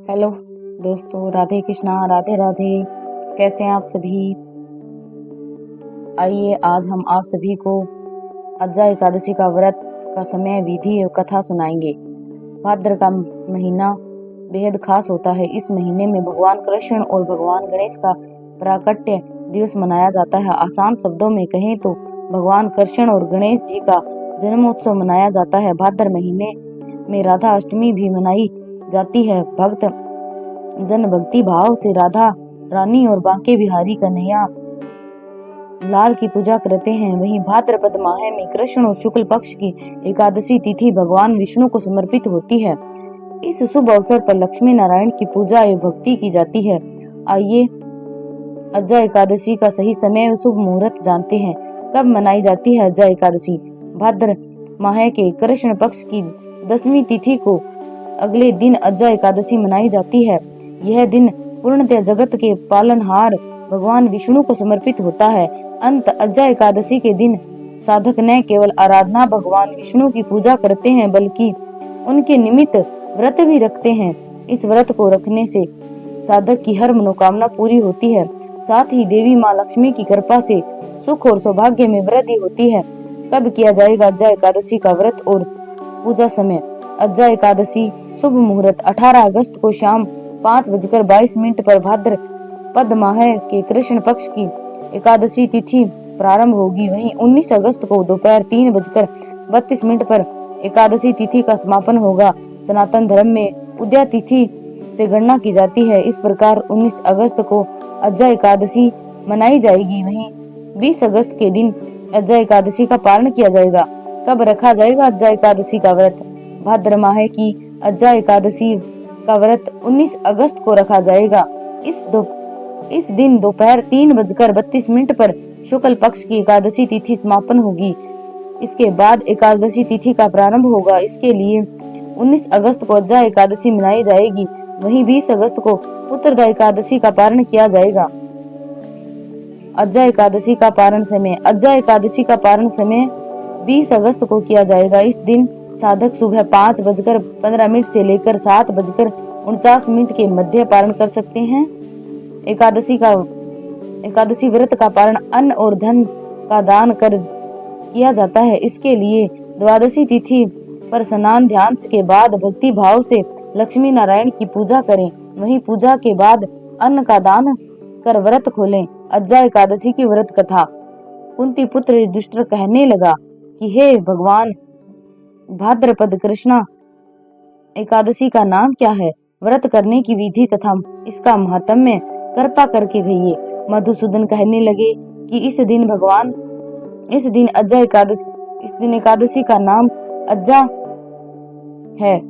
Hello दोस्तों, राधे कृष्णा, राधे राधे। कैसे हैं आप सभी? आइए आज हम आप सभी को अज्जा एकादशी का व्रत का समय, विधि और कथा सुनाएंगे। भाद्र का महीना बेहद खास होता है। इस महीने में भगवान कृष्ण और भगवान गणेश का प्राकट्य दिवस मनाया जाता है। आसान शब्दों में कहें तो भगवान कृष्ण और गणेश जी का जन्मोत्सव मनाया जाता है। भाद्र महीने में राधा अष्टमी भी मनाई जाती है। भक्त जन भक्ति भाव से राधा रानी और बांके बिहारी कन्हैया लाल की पूजा करते हैं। वहीं भाद्रपद माह में कृष्ण और शुक्ल पक्ष की एकादशी तिथि भगवान विष्णु को समर्पित होती है। इस शुभ अवसर पर लक्ष्मी नारायण की पूजा एवं भक्ति की जाती है। आइए अज्जा एकादशी का सही समय और शुभ मुहूर्त जानते हैं। कब मनाई जाती है अज्जा एकादशी? भाद्र माह के कृष्ण पक्ष की 10वीं तिथि को अगले दिन अज्जा एकादशी मनाई जाती है। यह दिन पूर्णतः जगत के पालनहार भगवान विष्णु को समर्पित होता है। अंत अज्जा एकादशी के दिन साधक न केवल आराधना भगवान विष्णु की पूजा करते हैं, बल्कि उनके निमित्त व्रत भी रखते हैं। इस व्रत को रखने से साधक की हर मनोकामना पूरी होती है। साथ ही देवी माँ लक्ष्मी की कृपा से सुख और सौभाग्य में वृद्धि होती है। कब किया जाएगा अज्जा एकादशी का व्रत और पूजा समय? अज्जा एकादशी शुभ मुहूर्त 18 अगस्त को शाम 5:22 पर भाद्र पद माह के कृष्ण पक्ष की एकादशी तिथि प्रारंभ होगी। वहीं 19 अगस्त को दोपहर 3:32 पर एकादशी तिथि का समापन होगा। सनातन धर्म में उदया तिथि से गणना की जाती है। इस प्रकार 19 अगस्त को अज्जा एकादशी मनाई जाएगी। वहीं 20 अगस्त के दिन अज्जा एकादशी का पारण किया जाएगा। कब रखा जाएगा अज्जा एकादशी का व्रत? भाद्र माह की अज्जा एकादशी का व्रत 19 अगस्त को रखा जाएगा। इस दिन दोपहर 3:32 पर शुक्ल पक्ष की एकादशी तिथि समापन होगी। इसके बाद एकादशी तिथि का प्रारंभ होगा। इसके लिए 19 अगस्त को अज्जा एकादशी मनाई जाएगी। वहीं 20 अगस्त को पुत्रदा एकादशी का पारण किया जाएगा। अज्जा एकादशी का पारण समय। अज्जा एकादशी का पारण समय 20 अगस्त को किया जाएगा। इस दिन साधक सुबह 5:15 से लेकर 7:49 के मध्य पारण कर सकते हैं। एकादशी व्रत का पारण अन्न और धन का दान कर किया जाता है। इसके लिए द्वादशी तिथि पर स्नान ध्यान के बाद भक्ति भाव से लक्ष्मी नारायण की पूजा करें। वहीं पूजा के बाद अन्न का दान कर व्रत खोलें। अज्जा एकादशी की व्रत कथा। कुंती पुत्र युधिष्ठिर कहने लगा कि हे भगवान, भाद्रपद कृष्णा एकादशी का नाम क्या है? व्रत करने की विधि तथा इसका महात्म्य कृपा करके कहिए। मधुसूदन कहने लगे कि इस दिन एकादशी का नाम अज्जा है।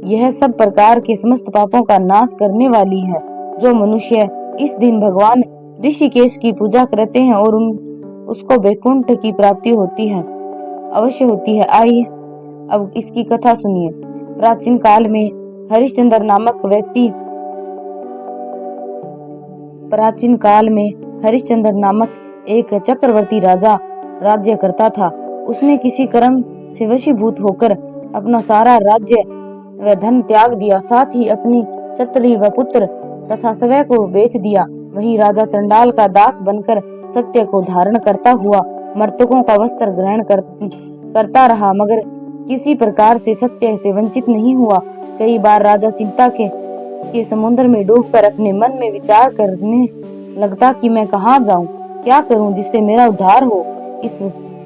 यह सब प्रकार के समस्त पापों का नाश करने वाली है। जो मनुष्य इस दिन भगवान ऋषिकेश की पूजा करते हैं और उसको वैकुंठ की प्राप्ति अवश्य होती है। आइए अब इसकी कथा सुनिए। प्राचीन काल में हरिश्चंद्र नामक एक चक्रवर्ती राजा राज्य करता था। उसने किसी कर्म से वशीभूत होकर अपना सारा राज्य व धन त्याग दिया, साथ ही अपनी क्षत्रिय व पुत्र तथा स्वयं को बेच दिया। वही राजा चंडाल का दास बनकर सत्य को धारण करता हुआ मर्तकों का वस्त्र ग्रहण करता रहा, मगर किसी प्रकार से सत्य से वंचित नहीं हुआ। कई बार राजा चिंता के समुद्र में डूबकर अपने मन में विचार करने लगता कि मैं कहाँ जाऊं, क्या करूं जिससे मेरा उद्धार हो। इस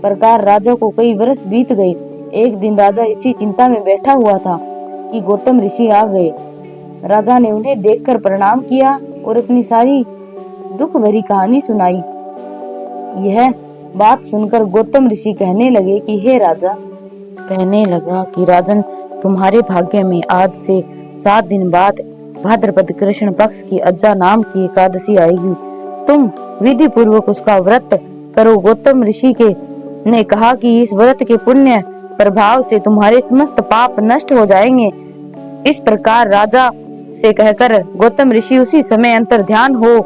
प्रकार राजा को कई वर्ष बीत गए। एक दिन राजा इसी चिंता में बैठा हुआ था कि गौतम ऋषि आ गए। राजा ने उन्हें देखकर प्रणाम किया और अपनी सारी दुख भरी कहानी सुनाई। यह बात सुनकर गौतम ऋषि कहने लगे कि हे राजा, राजन, तुम्हारे भाग्य में आज से 7 दिन बाद भाद्रपद कृष्ण पक्ष की अज्जा नाम की एकादशी आएगी। तुम विधि पूर्वक उसका व्रत करो। गौतम ऋषि ने कहा कि इस व्रत के पुण्य प्रभाव से तुम्हारे समस्त पाप नष्ट हो जाएंगे। इस प्रकार राजा से कहकर गौतम ऋषि उसी समय अंतर ध्यान हो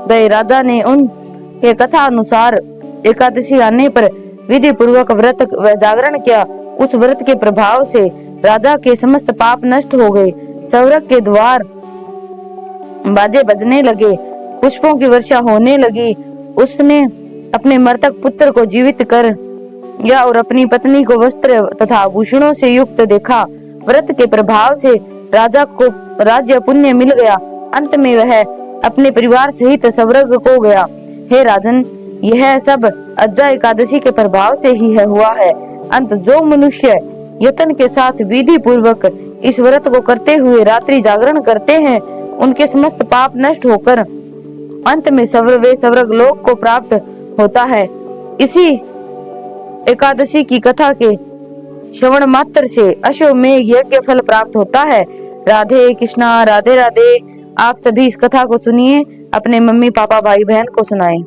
गए। राजा ने उनके कथा अनुसार एकादशी आने पर विधि पूर्वक व्रत व जागरण किया। उस व्रत के प्रभाव से राजा के समस्त पाप नष्ट हो गए। स्वर्ग के द्वार बाजे बजने लगे, पुष्पों की वर्षा होने लगी। उसने अपने मृतक पुत्र को जीवित कर या और अपनी पत्नी को वस्त्र तथा आभूषणों से युक्त देखा। व्रत के प्रभाव से राजा को राज्य पुण्य मिल गया। अंत में वह अपने परिवार सहित स्वर्ग को गया। हे राजन, यह सब अज्जा एकादशी के प्रभाव से ही हुआ है। अंत जो मनुष्य यत्न के साथ विधि पूर्वक इस व्रत को करते हुए रात्रि जागरण करते हैं, उनके समस्त पाप नष्ट होकर अंत में वे स्वर्ग लोक को प्राप्त होता है। इसी एकादशी की कथा के श्रवण मात्र से अश्वमेघ यज्ञ फल प्राप्त होता है। राधे कृष्णा, राधे राधे। आप सभी इस कथा को सुनिए, अपने मम्मी पापा भाई बहन को सुनाएं।